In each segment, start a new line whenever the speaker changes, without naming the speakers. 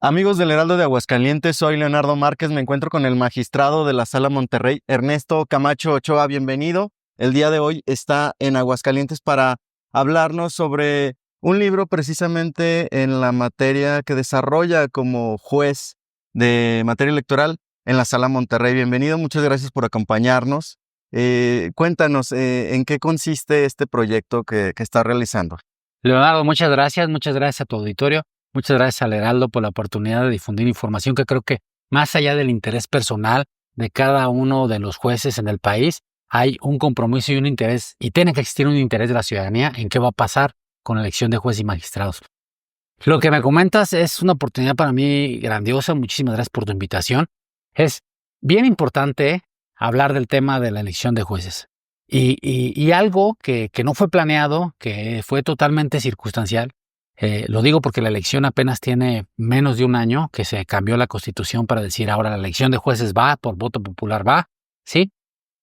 Amigos del Heraldo de Aguascalientes, soy Leonardo Márquez, me encuentro con el magistrado de la Sala Monterrey, Ernesto Camacho Ochoa, bienvenido. El día de hoy está en Aguascalientes para hablarnos sobre un libro precisamente en la materia que desarrolla como juez de materia electoral en la Sala Monterrey. Bienvenido, muchas gracias por acompañarnos. Cuéntanos, ¿en qué consiste este proyecto que está realizando?
Leonardo, muchas gracias a tu auditorio, muchas gracias al Heraldo por la oportunidad de difundir información que creo que más allá del interés personal de cada uno de los jueces en el país, hay un compromiso y un interés, y tiene que existir un interés de la ciudadanía en qué va a pasar con la elección de jueces y magistrados. Lo que me comentas es una oportunidad para mí grandiosa, muchísimas gracias por tu invitación. Es bien importante hablar del tema de la elección de jueces. Y algo que no fue planeado, que fue totalmente circunstancial, lo digo porque la elección apenas tiene menos de un año, que se cambió la Constitución para decir ahora la elección de jueces va, por voto popular va, ¿sí?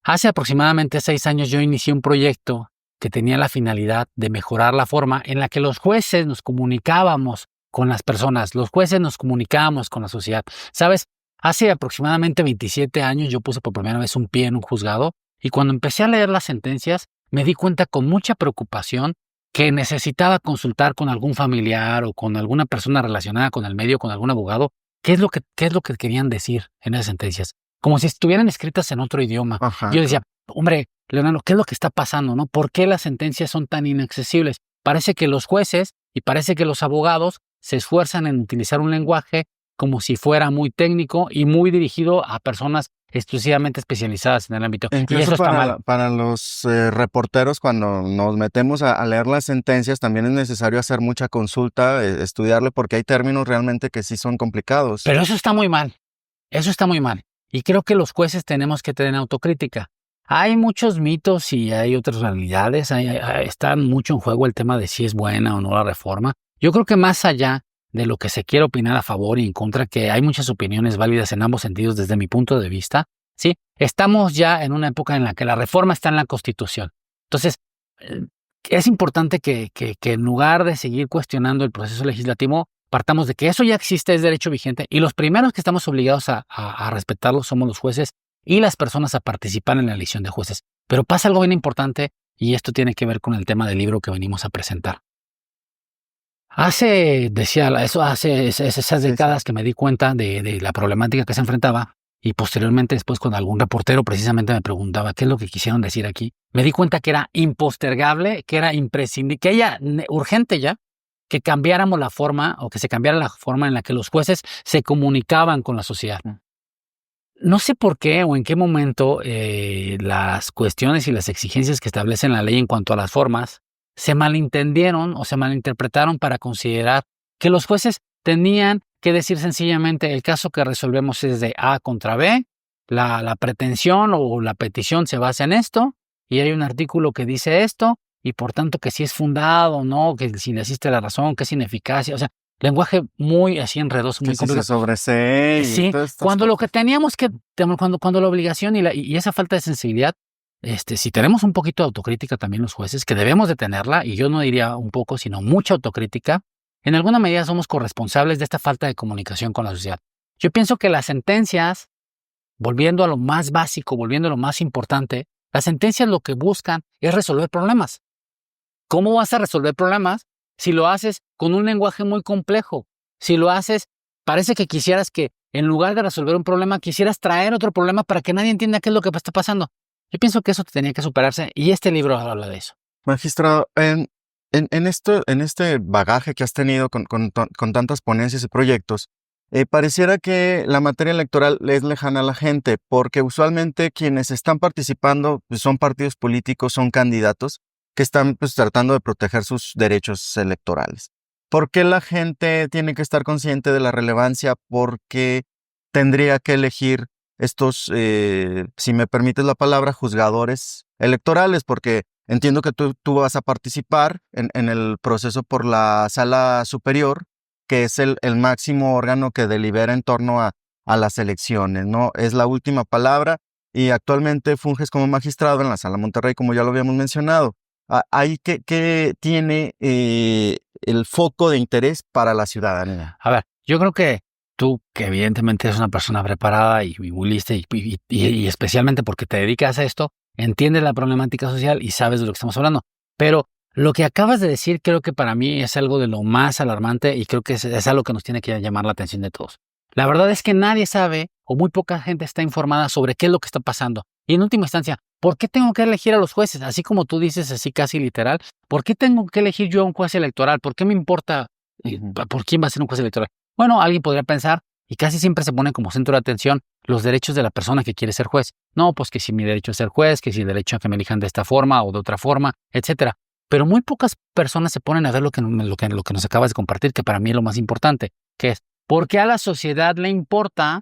Hace aproximadamente 6 años yo inicié un proyecto que tenía la finalidad de mejorar la forma en la que los jueces nos comunicábamos con las personas, los jueces nos comunicábamos con la sociedad. ¿Sabes? Hace aproximadamente 27 años yo puse por primera vez un pie en un juzgado y cuando empecé a leer las sentencias me di cuenta con mucha preocupación que necesitaba consultar con algún familiar o con alguna persona relacionada con el medio, con algún abogado, qué es lo que querían decir en esas sentencias, como si estuvieran escritas en otro idioma.
Ajá,
Yo decía, hombre, Leonardo, ¿qué es lo que está pasando, no? ¿Por qué las sentencias son tan inaccesibles? Parece que los jueces y parece que los abogados se esfuerzan en utilizar un lenguaje como si fuera muy técnico y muy dirigido a personas exclusivamente especializadas en el ámbito. Y
incluso
eso está mal.
para los reporteros, cuando nos metemos a leer las sentencias, también es necesario hacer mucha consulta, estudiarle, porque hay términos realmente que sí son complicados.
Pero eso está muy mal. Eso está muy mal. Y creo que los jueces tenemos que tener autocrítica. Hay muchos mitos y hay otras realidades. Está mucho en juego el tema de si es buena o no la reforma. Yo creo que más allá de lo que se quiere opinar a favor y en contra, que hay muchas opiniones válidas en ambos sentidos desde mi punto de vista, ¿sí? Estamos ya en una época en la que la reforma está en la Constitución. Entonces, es importante que en lugar de seguir cuestionando el proceso legislativo, partamos de que eso ya existe, es derecho vigente, y los primeros que estamos obligados a respetarlo somos los jueces y las personas a participar en la elección de jueces. Pero pasa algo bien importante, y esto tiene que ver con el tema del libro que venimos a presentar. Hace esas décadas que me di cuenta de la problemática que se enfrentaba, y posteriormente después cuando algún reportero precisamente me preguntaba qué es lo que quisieron decir aquí, me di cuenta que era impostergable, que era imprescindible, que era urgente ya, que cambiáramos la forma o que se cambiara la forma en la que los jueces se comunicaban con la sociedad. No sé por qué o en qué momento las cuestiones y las exigencias que establece la ley en cuanto a las formas se malentendieron o se malinterpretaron para considerar que los jueces tenían que decir sencillamente el caso que resolvemos es de A contra B, la pretensión o la petición se basa en esto y hay un artículo que dice esto y por tanto que si es fundado o no, que si le asiste la razón, que es ineficacia, o sea, lenguaje muy así enredoso, muy
Que si se
complicado.
sobresee y
Sí,
todas estas
cuando lo
cosas.
que teníamos que, cuando la obligación y esa falta de sensibilidad, si tenemos un poquito de autocrítica también los jueces, que debemos de tenerla, y yo no diría un poco, sino mucha autocrítica, en alguna medida somos corresponsables de esta falta de comunicación con la sociedad. Yo pienso que las sentencias, volviendo a lo más básico, volviendo a lo más importante, las sentencias lo que buscan es resolver problemas. ¿Cómo vas a resolver problemas si lo haces con un lenguaje muy complejo? Si lo haces, parece que quisieras que en lugar de resolver un problema, quisieras traer otro problema para que nadie entienda qué es lo que está pasando. Yo pienso que eso tenía que superarse y este libro habla de eso.
Magistrado, en este bagaje que has tenido con tantas ponencias y proyectos, pareciera que la materia electoral es lejana a la gente, porque usualmente quienes están participando pues, son partidos políticos, son candidatos que están pues, tratando de proteger sus derechos electorales. ¿Por qué la gente tiene que estar consciente de la relevancia? ¿Por qué tendría que elegir estos, si me permites la palabra, juzgadores electorales? Porque entiendo que tú vas a participar en el proceso por la sala superior, que es el máximo órgano que delibera en torno a las elecciones, ¿no? Es la última palabra y actualmente funges como magistrado en la Sala Monterrey, como ya lo habíamos mencionado. Ahí que tiene el foco de interés para la ciudadanía.
A ver, yo creo que tú, que evidentemente eres una persona preparada y muy lista y especialmente porque te dedicas a esto, entiendes la problemática social y sabes de lo que estamos hablando. Pero lo que acabas de decir creo que para mí es algo de lo más alarmante y creo que es algo que nos tiene que llamar la atención de todos. La verdad es que nadie sabe o muy poca gente está informada sobre qué es lo que está pasando. Y en última instancia, ¿por qué tengo que elegir a los jueces? Así como tú dices, así casi literal, ¿por qué tengo que elegir yo a un juez electoral? ¿Por qué me importa por quién va a ser un juez electoral? Bueno, alguien podría pensar, y casi siempre se pone como centro de atención, los derechos de la persona que quiere ser juez. No, pues que si mi derecho a ser juez, que si el derecho a que me elijan de esta forma o de otra forma, etcétera. Pero muy pocas personas se ponen a ver lo que nos acabas de compartir, que para mí es lo más importante, que es, ¿por qué a la sociedad le importa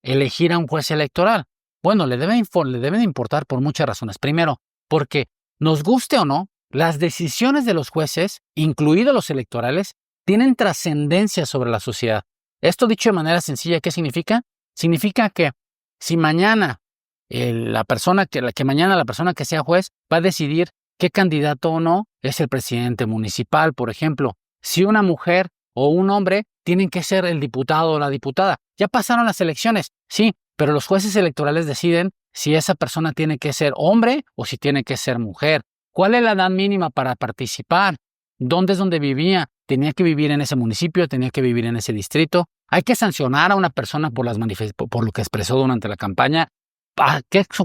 elegir a un juez electoral? Bueno, le deben importar por muchas razones. Primero, porque nos guste o no, las decisiones de los jueces, incluidos los electorales, tienen trascendencia sobre la sociedad. Esto dicho de manera sencilla, ¿qué significa? Significa que si mañana la persona que sea juez va a decidir qué candidato o no es el presidente municipal, por ejemplo. Si una mujer o un hombre tienen que ser el diputado o la diputada. Ya pasaron las elecciones, sí, pero los jueces electorales deciden si esa persona tiene que ser hombre o si tiene que ser mujer. ¿Cuál es la edad mínima para participar? ¿Dónde es donde vivía? ¿Tenía que vivir en ese municipio? ¿Tenía que vivir en ese distrito? ¿Hay que sancionar a una persona por lo que expresó durante la campaña?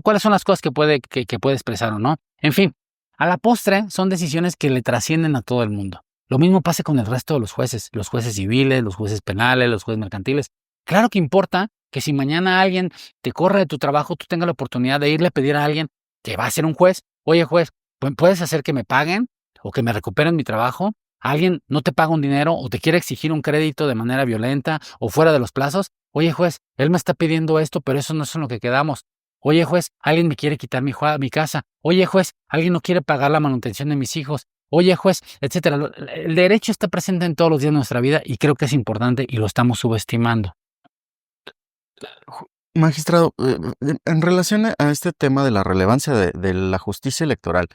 ¿Cuáles son las cosas que puede expresar o no? En fin, a la postre son decisiones que le trascienden a todo el mundo. Lo mismo pasa con el resto de los jueces civiles, los jueces penales, los jueces mercantiles. Claro que importa que si mañana alguien te corre de tu trabajo, tú tengas la oportunidad de irle a pedir a alguien que va a ser un juez, oye juez, ¿puedes hacer que me paguen o que me recuperen mi trabajo? Alguien no te paga un dinero o te quiere exigir un crédito de manera violenta o fuera de los plazos. Oye juez, él me está pidiendo esto, pero eso no es en lo que quedamos. Oye juez, alguien me quiere quitar mi casa. Oye juez, alguien no quiere pagar la manutención de mis hijos. Oye juez, etcétera. El derecho está presente en todos los días de nuestra vida y creo que es importante y lo estamos subestimando.
Magistrado, en relación a este tema de la relevancia de la justicia electoral,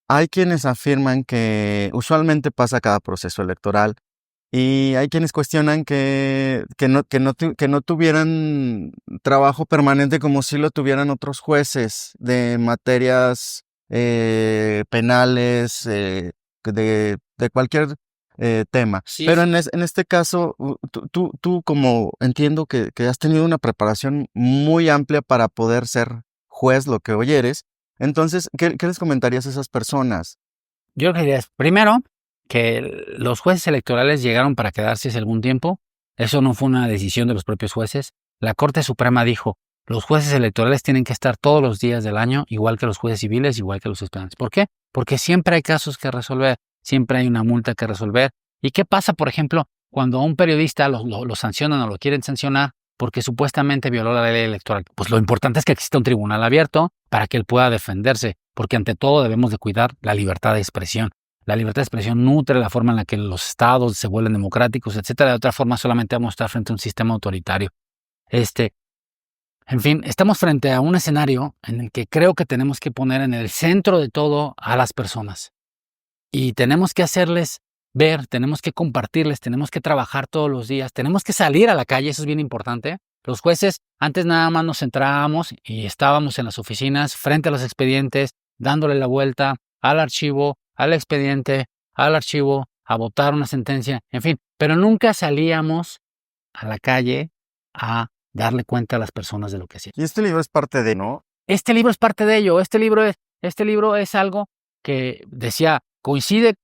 hay quienes afirman que usualmente pasa cada proceso electoral y hay quienes cuestionan que no tuvieran trabajo permanente como si lo tuvieran otros jueces de materias penales, de cualquier tema.
Sí,
Pero en este caso, tú como entiendo que has tenido una preparación muy amplia para poder ser juez, lo que hoy eres. Entonces, ¿qué les comentarías a esas personas?
yo creo que diría, primero, que los jueces electorales llegaron para quedarse hace algún tiempo. Eso no fue una decisión de los propios jueces. La Corte Suprema dijo, los jueces electorales tienen que estar todos los días del año, igual que los jueces civiles, igual que los penales. ¿Por qué? Porque siempre hay casos que resolver, siempre hay una multa que resolver. ¿Y qué pasa, por ejemplo, cuando a un periodista lo sancionan o lo quieren sancionar porque supuestamente violó la ley electoral? Pues lo importante es que exista un tribunal abierto para que él pueda defenderse, porque ante todo debemos de cuidar la libertad de expresión. La libertad de expresión nutre la forma en la que los estados se vuelven democráticos, etcétera. De otra forma, solamente vamos a estar frente a un sistema autoritario. En fin, estamos frente a un escenario en el que creo que tenemos que poner en el centro de todo a las personas. Y tenemos que hacerles ver, tenemos que compartirles, tenemos que trabajar todos los días, tenemos que salir a la calle, eso es bien importante. Los jueces, antes nada más nos centrábamos y estábamos en las oficinas, frente a los expedientes, dándole la vuelta al archivo, al expediente, al archivo, a votar una sentencia, en fin, pero nunca salíamos a la calle a darle cuenta a las personas de lo que hacían.
Y este libro es parte de, ¿no?
Este libro es parte de ello. Este libro es algo que decía, coincide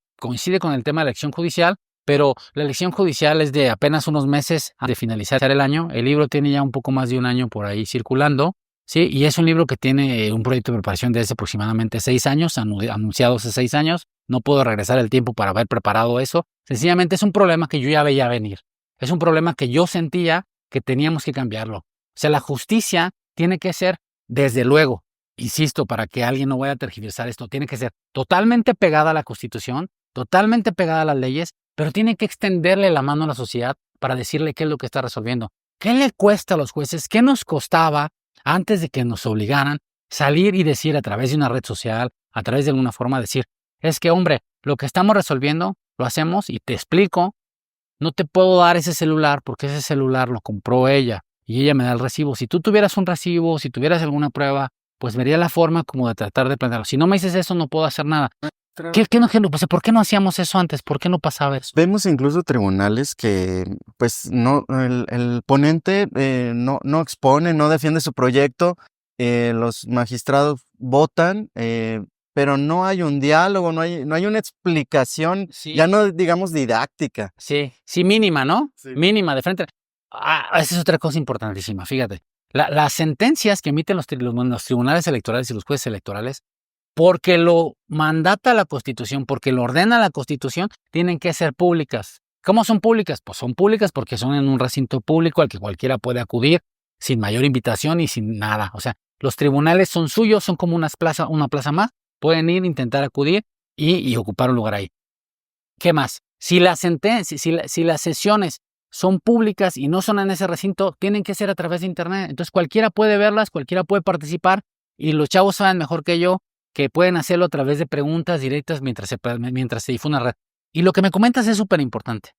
con el tema de la elección judicial, pero la elección judicial es de apenas unos meses de finalizar el año. El libro tiene ya un poco más de un año por ahí circulando, ¿sí? Y es un libro que tiene un proyecto de preparación desde aproximadamente 6 años, anunciado hace 6 años. No puedo regresar el tiempo para haber preparado eso. Sencillamente es un problema que yo ya veía venir. Es un problema que yo sentía que teníamos que cambiarlo. O sea, la justicia tiene que ser, desde luego, insisto, para que alguien no vaya a tergiversar esto, tiene que ser totalmente pegada a la Constitución, totalmente pegada a las leyes, pero tiene que extenderle la mano a la sociedad para decirle qué es lo que está resolviendo. ¿Qué le cuesta a los jueces? ¿Qué nos costaba antes de que nos obligaran salir y decir a través de una red social, a través de alguna forma decir, es que hombre, lo que estamos resolviendo lo hacemos y te explico no te puedo dar ese celular porque ese celular lo compró ella y ella me da el recibo. Si tú tuvieras un recibo, si tuvieras alguna prueba, pues vería la forma como de tratar de plantearlo. Si no me dices eso, no puedo hacer nada. Pues, ¿por qué no hacíamos eso antes? ¿Por qué no pasaba eso?
Vemos incluso tribunales que, pues, no, el ponente no expone, no defiende su proyecto, los magistrados votan, pero no hay un diálogo, no hay una explicación,
Sí.
ya no digamos didáctica.
Sí, mínima, ¿no?
Sí.
Mínima, de frente. Esa es otra cosa importantísima, fíjate. Las sentencias que emiten los tribunales electorales y los jueces electorales, porque lo mandata la Constitución, porque lo ordena la Constitución, tienen que ser públicas. ¿Cómo son públicas? Pues son públicas porque son en un recinto público al que cualquiera puede acudir sin mayor invitación y sin nada. O sea, los tribunales son suyos, son como una plaza más, pueden ir, intentar acudir y ocupar un lugar ahí. ¿Qué más? Si las sesiones son públicas y no son en ese recinto, tienen que ser a través de internet. Entonces cualquiera puede verlas, cualquiera puede participar y los chavos saben mejor que yo que pueden hacerlo a través de preguntas directas mientras se difunde la red. Y lo que me comentas es súper importante.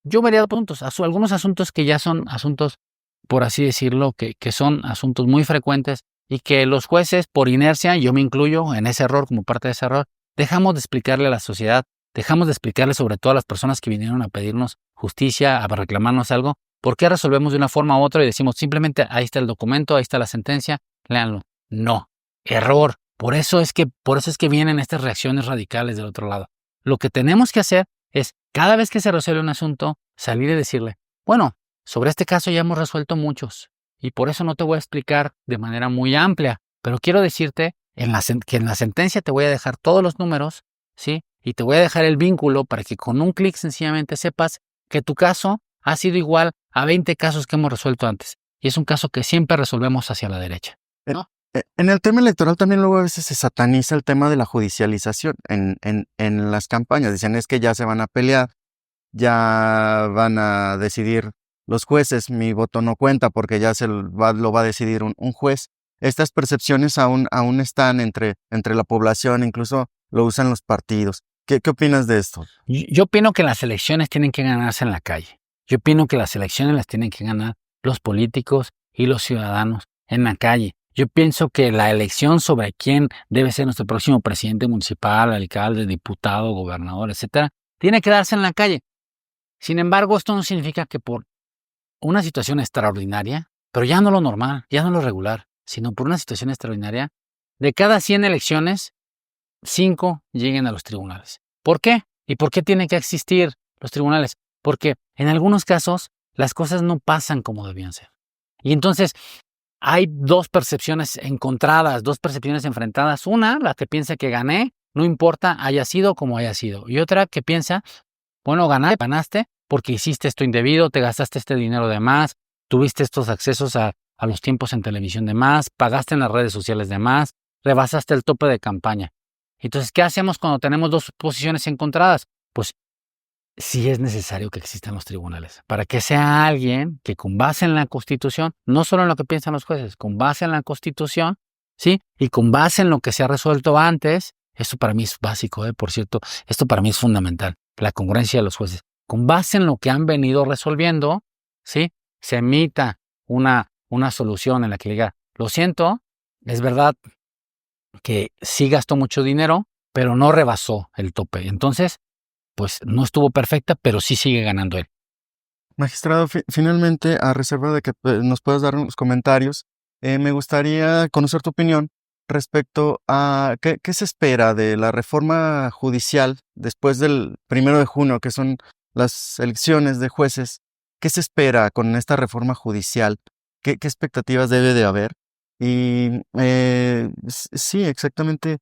Yo vería dos puntos, algunos asuntos que ya son asuntos, por así decirlo, que son asuntos muy frecuentes y que los jueces, por inercia, yo me incluyo en ese error como parte de ese error, dejamos de explicarle a la sociedad, dejamos de explicarle sobre todo a las personas que vinieron a pedirnos justicia, a reclamarnos algo, por qué resolvemos de una forma u otra y decimos simplemente ahí está el documento, ahí está la sentencia, léanlo. No, error. Por eso es que vienen estas reacciones radicales del otro lado. Lo que tenemos que hacer es, cada vez que se resuelve un asunto, salir y decirle, bueno, sobre este caso ya hemos resuelto muchos y por eso no te voy a explicar de manera muy amplia, pero quiero decirte que en la sentencia te voy a dejar todos los números, ¿sí? Y te voy a dejar el vínculo para que con un clic sencillamente sepas que tu caso ha sido igual a 20 casos que hemos resuelto antes. Y es un caso que siempre resolvemos hacia la derecha, ¿no?
En el tema electoral también luego a veces se sataniza el tema de la judicialización en las campañas. Dicen es que ya se van a pelear, ya van a decidir los jueces, mi voto no cuenta porque ya lo va a decidir un juez. Estas percepciones aún están entre la población, incluso lo usan los partidos. ¿Qué opinas de esto?
Yo opino que las elecciones tienen que ganarse en la calle. Yo opino que las elecciones las tienen que ganar los políticos y los ciudadanos en la calle. Yo pienso que la elección sobre quién debe ser nuestro próximo presidente municipal, alcalde, diputado, gobernador, etcétera, tiene que darse en la calle. Sin embargo, esto no significa que por una situación extraordinaria, pero ya no lo normal, ya no lo regular, sino por una situación extraordinaria, de cada 100 elecciones, 5 lleguen a los tribunales. ¿Por qué? ¿Y por qué tienen que existir los tribunales? Porque en algunos casos las cosas no pasan como debían ser. Y entonces hay dos percepciones encontradas, dos percepciones enfrentadas. Una, la que piensa que gané, no importa, haya sido como haya sido. Y otra que piensa, bueno, ganaste porque hiciste esto indebido, te gastaste este dinero de más, tuviste estos accesos a los tiempos en televisión de más, pagaste en las redes sociales de más, rebasaste el tope de campaña. Entonces, ¿qué hacemos cuando tenemos dos posiciones encontradas? Pues sí es necesario que existan los tribunales, para que sea alguien que con base en la Constitución, no solo en lo que piensan los jueces, con base en la Constitución, ¿sí? Y con base en lo que se ha resuelto antes, esto para mí es básico, por cierto, esto para mí es fundamental, la congruencia de los jueces. Con base en lo que han venido resolviendo, ¿sí? Se emita una solución en la que diga, lo siento, es verdad que sí gastó mucho dinero, pero no rebasó el tope. Entonces, pues no estuvo perfecta, pero sí sigue ganando él.
Magistrado, finalmente, a reserva de que nos puedas dar unos comentarios, me gustaría conocer tu opinión respecto a qué se espera de la reforma judicial después del 1 de junio, que son las elecciones de jueces. ¿Qué se espera con esta reforma judicial? ¿Qué expectativas debe de haber? Y sí, exactamente,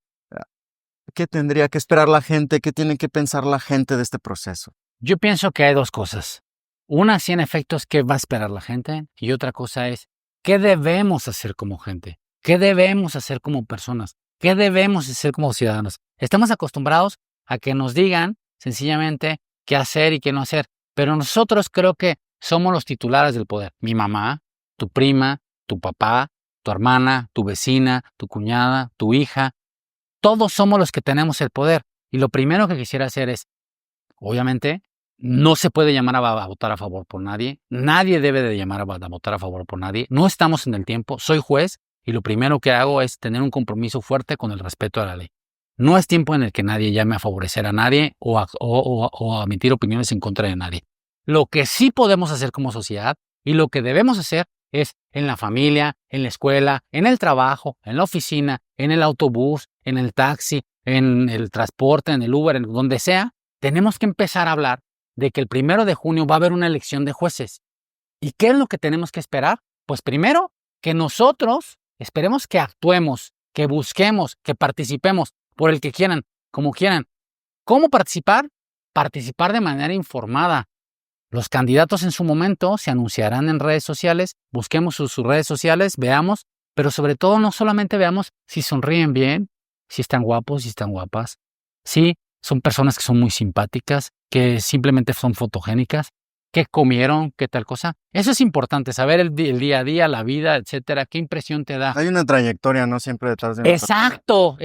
¿qué tendría que esperar la gente? ¿Qué tiene que pensar la gente de este proceso?
Yo pienso que hay dos cosas. Una, sí, en efecto, es qué va a esperar la gente. Y otra cosa es, ¿qué debemos hacer como gente? ¿Qué debemos hacer como personas? ¿Qué debemos hacer como ciudadanos? Estamos acostumbrados a que nos digan, sencillamente, qué hacer y qué no hacer. Pero nosotros creo que somos los titulares del poder. Mi mamá, tu prima, tu papá, tu hermana, tu vecina, tu cuñada, tu hija. Todos somos los que tenemos el poder. Y lo primero que quisiera hacer es, obviamente, No se puede llamar a votar a favor por nadie. Nadie debe de llamar a votar a favor por nadie. No estamos en el tiempo. Soy juez y lo primero que hago es tener un compromiso fuerte con el respeto a la ley. No es tiempo en el que nadie llame a favorecer a nadie o a emitir opiniones en contra de nadie. Lo que sí podemos hacer como sociedad y lo que debemos hacer es en la familia, en la escuela, en el trabajo, en la oficina, en el autobús, en el taxi, en el transporte, en el Uber, en donde sea, tenemos que empezar a hablar de que el 1 de junio va a haber una elección de jueces. ¿Y qué es lo que tenemos que esperar? Pues primero, que nosotros esperemos que actuemos, que busquemos, que participemos por el que quieran, como quieran. ¿Cómo participar? Participar de manera informada. Los candidatos en su momento se anunciarán en redes sociales, busquemos sus redes sociales, veamos, pero sobre todo no solamente veamos si sonríen bien, si están guapos, si están guapas, si son personas que son muy simpáticas, que simplemente son fotogénicas, qué comieron, qué tal cosa. Eso es importante, saber el día a día, la vida, etcétera, qué impresión te da.
Hay una trayectoria, ¿no? Siempre detrás de una
Exacto,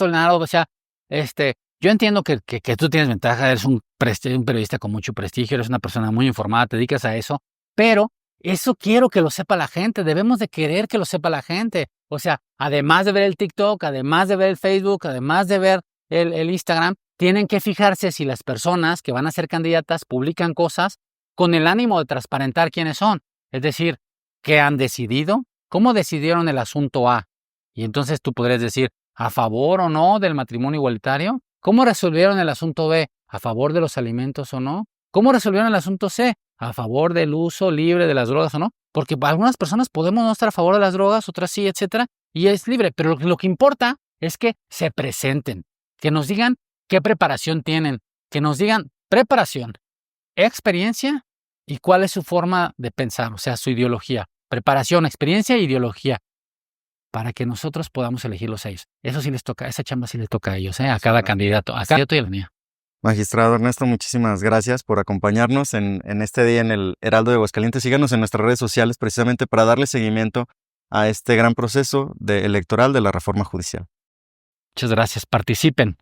Leonardo. O sea, yo entiendo que tú tienes ventaja, eres un periodista con mucho prestigio, eres una persona muy informada, te dedicas a eso, pero eso quiero que lo sepa la gente, debemos de querer que lo sepa la gente. O sea, además de ver el TikTok, además de ver el Facebook, además de ver el Instagram, tienen que fijarse si las personas que van a ser candidatas publican cosas con el ánimo de transparentar quiénes son. Es decir, qué han decidido, cómo decidieron el asunto A. Y entonces tú podrías decir, ¿a favor o no del matrimonio igualitario? ¿Cómo resolvieron el asunto B? ¿A favor de los alimentos o no? ¿Cómo resolvieron el asunto C? ¿A favor del uso libre de las drogas o no? Porque algunas personas podemos no estar a favor de las drogas, otras sí, etcétera, y es libre. Pero lo que importa es que se presenten, que nos digan qué preparación tienen, que nos digan preparación, experiencia y cuál es su forma de pensar, o sea, su ideología. Preparación, experiencia e ideología, para que nosotros podamos elegirlos a ellos. Eso sí les toca, esa chamba sí les toca a ellos, a cada candidato, a cada candidato y a la mía.
Magistrado Ernesto, muchísimas gracias por acompañarnos en este día en el Heraldo de Aguascalientes. Síganos en nuestras redes sociales precisamente para darle seguimiento a este gran proceso electoral de la reforma judicial.
Muchas gracias. Participen.